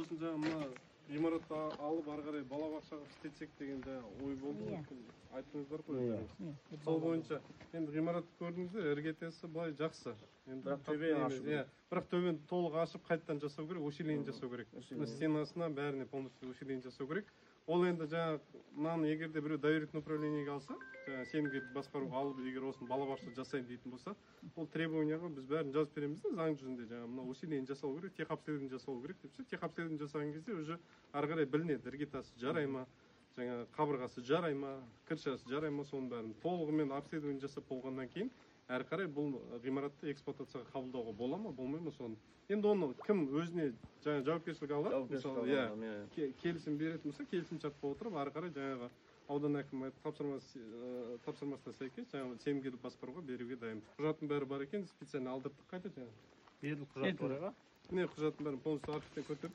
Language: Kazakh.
болсын жаңағы мына ғимаратты алып ары қарай балабақшаға істетсек деген жаңағы ой болды ғой. Айттыңыздар ғой. Сол бойынша енді ғимаратты көрдіңіздер, іргетесі былай жақсы. Енді бірақ төбені толық ашып қайтадан жасау керек, усиление жасау керек. Стенасына бәріне полностью усиление жасау керек. Ол енді жаңағы мынаны егер де біреу доверительное управлениеге алса, жаңағы сенімгерлік басқаруға алып, егер осыны балабақша жасайын дейтін болса, ол требованияға біз бәрін жазып береміз да, заң жүзінде жаңағы мына усиление жасау керек, техобследование жасау керек депсе, техобследование жасаған кезде уже ары қарай білінеді, іргетасы жарай ма, жаңағы қабырғасы жарай ма, кіршасы жарай ма, соның бәрін толығымен обследование жасап болғаннан кейін әрі қарай бұл ғимаратты эксплуатацияға қабылдауға бола ма, болмай ма соны. Енді оны кім өзіне жаңа жауапкершілік алады, мысалы, келісім беретін болса, келісім шарт бола отырып, ары қарай жаңағы аудан әкімі тапсырмасына сәйкес жаңағы сенімгерлік басқаруға беруге дайын. Құжаттың бәрі бар екен, специально алдырттық қайта жаңағы. Беріліп құжат бар ма? Міне құжаттың бәрін полностью архивтен көтеріп